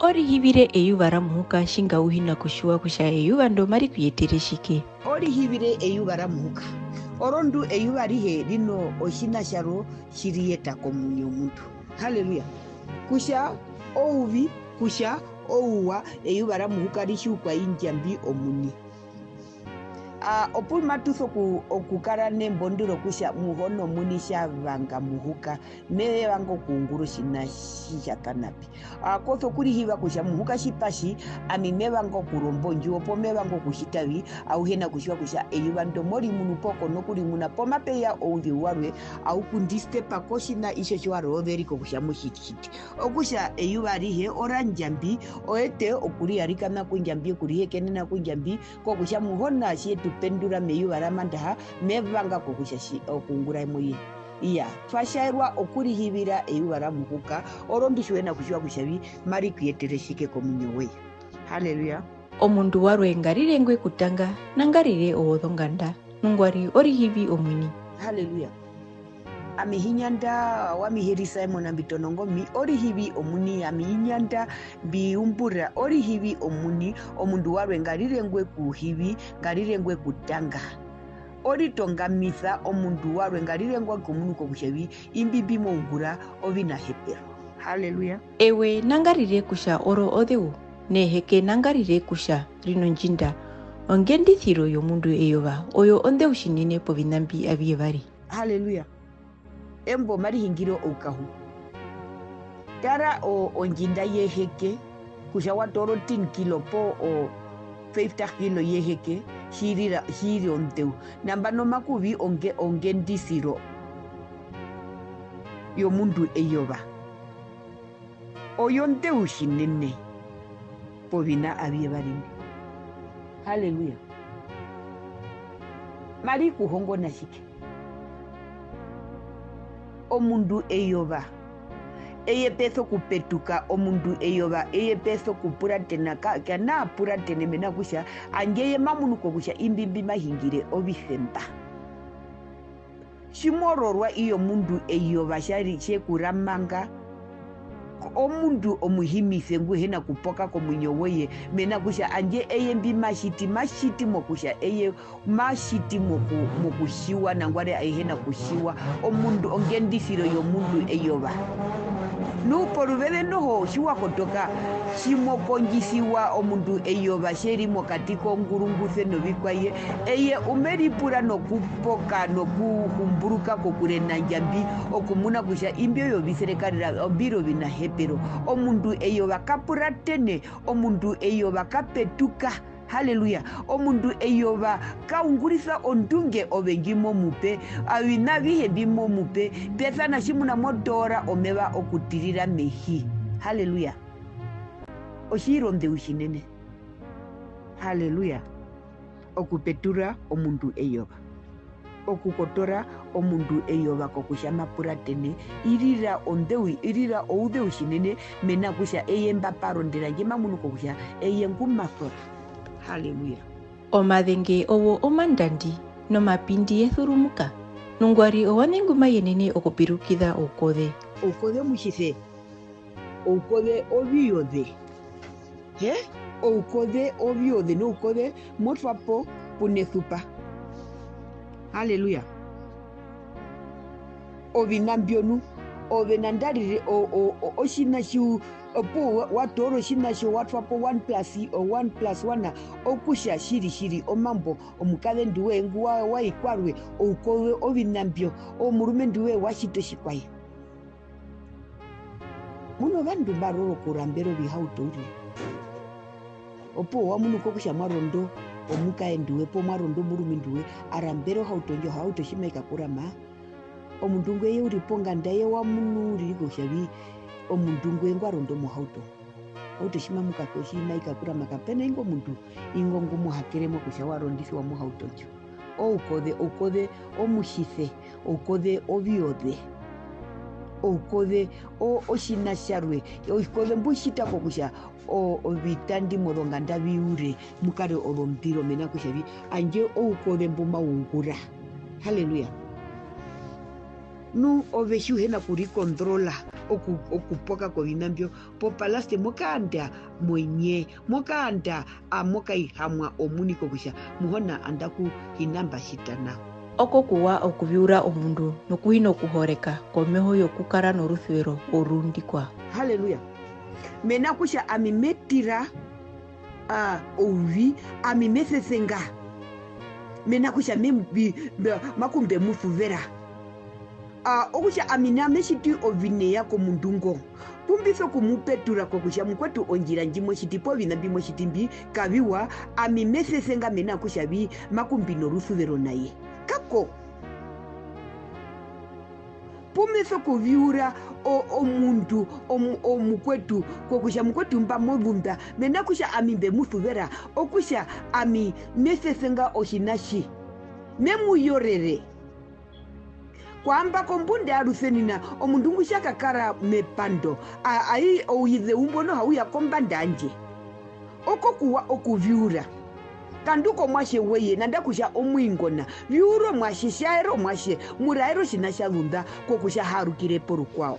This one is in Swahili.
ori hivire eyuvara muhuka shinga uhina kushua kusha eyuva ndo mari kuyetereshike ori hivire eyuvara muhuka orondu eyuva rihe rino oshina sharo shiriyeta komunyo omuntu. Haleluya. Kusha ouvi kusha ouwa eyuvara muhuka rishiukwa injambi omuni. Opul matuso okukara nembondero kusha muhono muni shavanga muhuka meve vango kuunguru shina shishakanapi. Koso kuri hiva kusha muhuka shipashi ami mevango kurombo njuopo mevango kushitavi au hena kushua kusha eyuva ndomori munu poko nokuri muna poma peya ouvi warwe au kundiste pakoshina isho shwaro overiko kusha mushitshiti. Okusha eyuva rihe oranjambi oete okuri arikana kunjambi okuri hekenena kunjambi kokusha muhona shietu pendura meyuvara mandaha mevanga kokusha okungura moye. Iya, twashairwa okuri hivira eyuvara muhuka orondi shuena kushua kushavi mari kuyetereshike komunyo we. Haleluya. omundu warwe ngarirengwe kutanga nangarire owothonganda nungwari ori hivi omwini. Haleluya. Amihinyanda wamihirisa emona bitonongo mi ori hivi omuni amihinyanda biumbura ori hivi omuni omundu warwe ngarirengwe kuhivi ngarirengwe kutanga ori tongamisa omundu warwe ngarirengwa komunuko kushevi imbibi mongura ovina hepero. Haleluya. Ewe nangarire kusha oro odeu neheke nangarire kusha rino njinda ongendithiro yomundu eyova oyo ondeu shinene povinambi aviyevari. Haleluya. Embo mari hingiro okahu tara o njinda yeheke kusha watoro 10 kilo po o 50 kilo yeheke shiri onteu namba no makuvi ongendisiro yomundu eyova oyo onteu shinene povina aviyevarini. Haleluya. Mari kuhongo na shike omundu eyova eye peso kupetuka omundu eyova eye peso kupuratena kana puratene mena kusha angeye mamunuko kusha imbimbi mahingire obisemba shimororwa iyo mundu eyova shari chekuramanga omundu omuhimise nguhena kupoka komunyo weye mena kusha anje eye mbi mashiti mokusha eye mashiti mokushiwa nangware ayehena kushiwa omundu ongendisiro yomundu eyova nuporuveve noho shiwa kotoka shimokonjisiwa omundu eyova sheri mokatiko ngurunguse novikwaye eye umeripura nokupoka nokuhumburuka kokurena njambi okumuna kusha imbyo yoviserekarira obiro vina hepero omundu eyova kapuratene omundu eyova kapetuka. Haleluya. Omundu eyova kaungurisa ondunge ovengimo mupe awina vihebimo mupe pethana shimuna motora omeva okutirira mehi. Haleluya. Oshironde ushinene. Haleluya. Okupetura omundu eyova okukotora omundu eyova kokushama puratene irira ondewi irira oudeu shinene mena kusha eyemba parondera njema munu kokusha eyengumasora. Haleluya. Omadhenge owo omandandi nomapindi ethurumuka nungwari owanenguma yenene okupirukidha okode mushise okode obiyode okode obiyode nokode motwapo punesupa. Haleluya. Ovinambionu ovenandarire oshinashu opo watoro shinashu watwapo 1+1 okusha shiri omambo omukade nduwe nguwa waikwarwe oukowe ovinambio omurume nduwe washito shikwaye muno vandu baroro kurambero bihautori opo wamunuko kusha marondo omukae nduwe po marondo murume nduwe arambero hautonjo hauto shimaika kurama omundu ngweye uripo ngandaye wamunu ririko shavi omundu ngwe ngwarondo muhauto auto shimamuka koshimaika kurama kapena ingo mundu ingo ngumuhakeremo kusha warondisi wa muhautonjo okode omushithe okode obiode okode oshina sharwe okode mbushita kokusha ovitandi moronga viure mukare orompiro mena kushavi anje okode mbuma ungura. Haleluya. nu oveshuhena kurikontrola okupoka kovinambio popalaste mokanda mwenye mokanda amokaihamwa omuniko kusha muhona andaku hinamba shitana oko kuwa okuvyura omundu nokuhina okuhoreka komeho yokukara noruthuiro orundikwa. Haleluya. Mena kusha amimetira ovi amimesesenga mena kusha makumbe mufuvera okusha amina meshiti ovine yako mundungo pumbiso kumupetura kokusha mukwetu onjira njimo shiti povina bimo shiti mbi kaviwa amimesesenga mena kusha vi makumbi norufuvero naye kako pumiso kuviura omundu omukwetu kokusha mukwetu mba movunda mena kusha amimbe mufuvera okusha ami mesesenga oshinashi memuyorere kwamba kombunde arusenina omundu ngushaka kara mepando ai oyize umbono hauya kombandanje okokuwa okuviura kanduko mwashe weye nandakusha omwingona viuro mwashe shaero mwashe muraero shinashalunda kokusha harukire porukwao